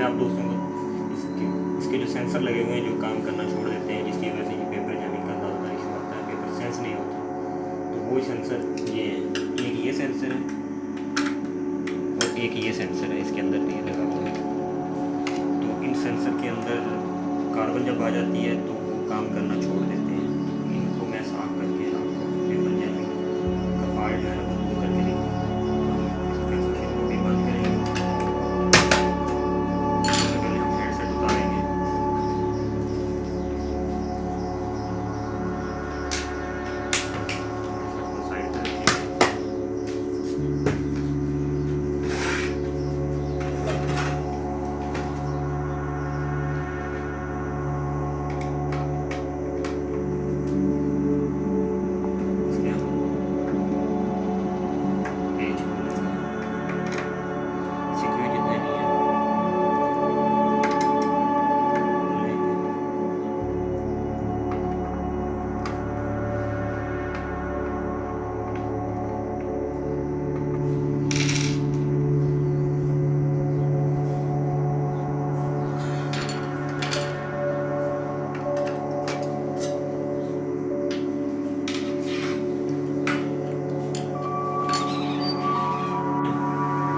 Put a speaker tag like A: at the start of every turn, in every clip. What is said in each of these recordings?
A: आप दोस्तों को इसके जो सेंसर लगे हुए हैं जो काम करना छोड़ देते हैं, जिसकी वजह से ये पेपर जैमिंग का ज़्यादा इशू आता है, पेपर सेंस नहीं होता। तो वो सेंसर ये है, एक ये सेंसर है और एक ये सेंसर है, इसके अंदर ये लगा हुआ है। तो इन सेंसर के अंदर कार्बन जब आ जाती है तो वो काम करना छोड़ देते हैं। इनको मैं साफ करके आपको पेपर जैमिंग का फाल्ट जो है वो दूर करके देंगे। इस कंस्ट्रक्शन को भी बंद करेंगे। सबसे पहले हम हेडसेट उतारेंगे। इसको साइड पे रखिए। इसके हम पेज खोलेंगे। सिक्योरिटी जितने भी हैं खोलेंगे।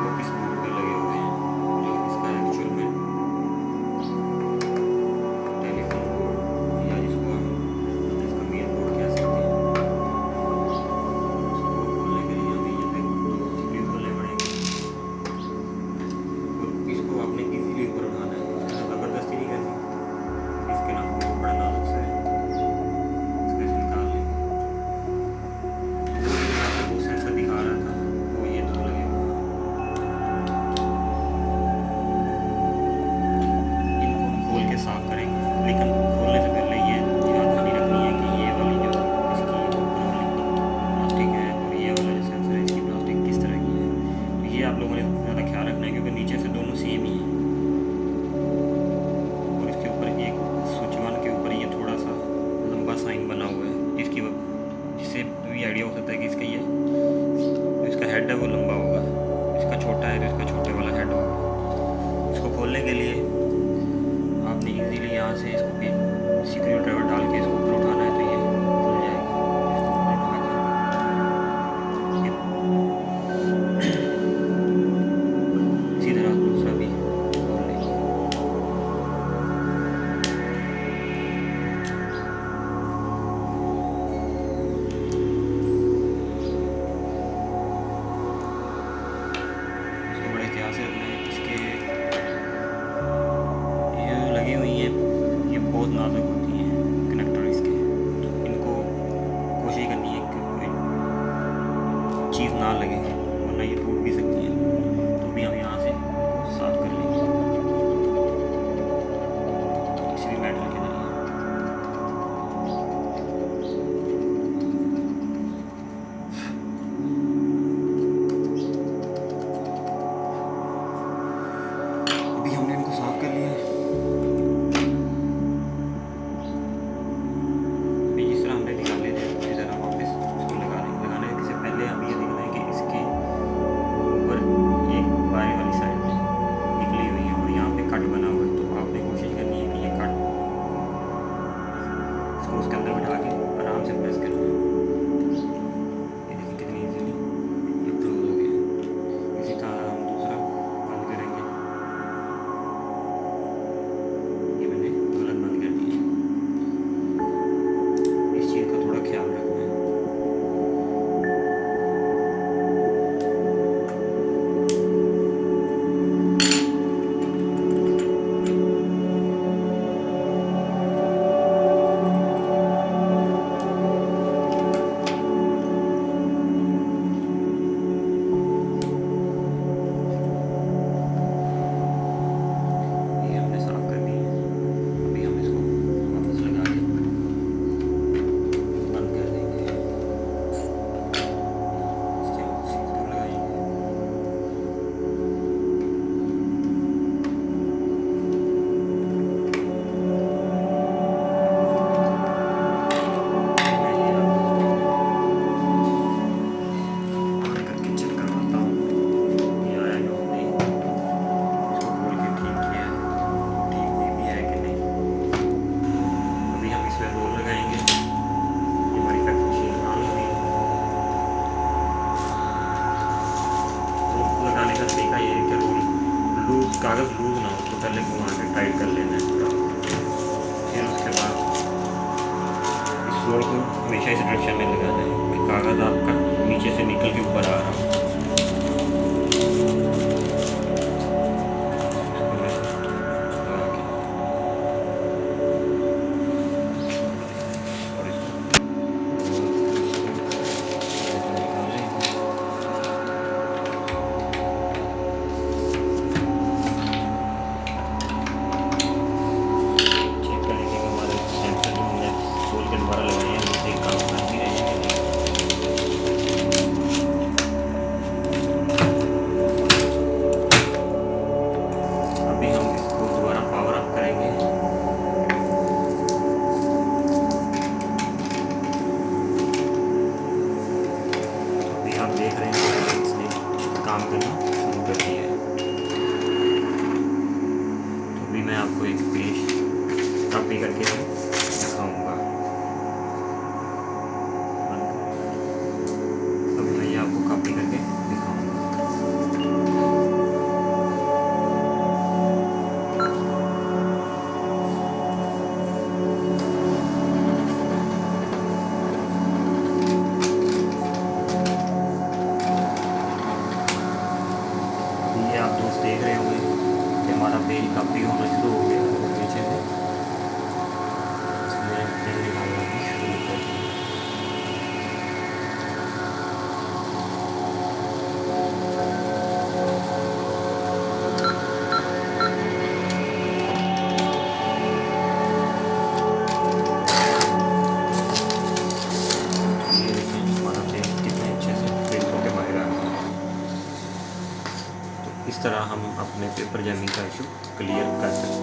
A: वो किस बोर्ड पे लगे हुए हैं, जो इसका एक्चुअल में टेलीफोन बोर्ड या जिसको हम इसका मेन बोर्ड कह सकते हैं। उसको खोलने के लिए हमें यहाँ पे दो स्क्रू खोलने पड़ेंगे और इसको आपने इजीली ऊपर उठाना है, ज़्यादा ज़बरदस्ती नहीं करनी। इसके ना बोर्ड बड़ा नाजुक सा है, इसको ऐसे निकाल लेंगे। आपको वो सेंसर दिखा रहा था वो ये दो लगे हुए हैं। इनको हम खोल के साफ करेंगे, लेकिन खोलने से पहले ये याद रखनी है कि ये वाली जो इसकी प्लास्टिक है और ये वाला जो सेंसर है इसकी प्लास्टिक किस तरह की है। तो ये आप लोगों ने ज़्यादा ख्याल रखना है क्योंकि नीचे से दोनों सेम ही हैं। और इसके ऊपर एक स्विच वन के ऊपर ये थोड़ा सा लंबा साइन बना हुआ है, जिससे भी आइडिया हो सकता है कि इसका ये जो इसका हेड है वो लंबा होगा, इसका छोटा है तो इसका छोटे वाला हेड होगा। इसको खोलने के लिए आपने इजीली यहाँ से इसको भी स्क्रू ड्राइवर डाल के इसको ऊपर उठाना है तो ये खुल जाएगा। इसको ऊपर उठा के इसी तरह दूसरा भी खोल लेंगे। इसको बड़े ध्यान से रखना है। इसके ये लगी हुई हैं, ये बहुत नाजुक होती हैं कनेक्टर इसके, तो इनको कोशिश करनी है कि कोई चीज़ ना लगे वरना ये टूट भी सकती है। तो भी हम यहाँ से साफ कर लेंगे किसी भी मेटल के जरिए। अभी हमने इनको साफ कर लिया है। अभी जिस तरह हमने निकाले थे उसी तरह वापस उसको लगा लेंगे। लगाने से पहले हम ये देखना है कि इसके ऊपर एक बाहरी वाली साइड कागज़ लूज ना हो उसको पहले घुमा के टाइट कर लेना है पूरा। फिर उसके बाद इस रोल को हमेशा इस डायरेक्शन में लगाना है कि कागज़ आपका नीचे से निकल के ऊपर आ रहा हो। आप देख रहे हैं इसने काम करना शुरू कर दिया है। तो अभी मैं आपको एक पेज कॉपी करके दिखाऊंगा। अभी मैं ये आपको कॉपी करके दिखाऊंगा। ये आप दोस्त देख रहे होंगे कि हमारा पेज कॉपी होना शुरू हो गया है पीछे से। इसमें पेन निकालना भी शुरू कर दिया। ये देखिए हमारा पेज कितने अच्छे से प्रिंट होकर बाहर आ गया है। तो इस तरह हम अपने पेपर जैमिंग का इशू क्लियर कर सकते हैं।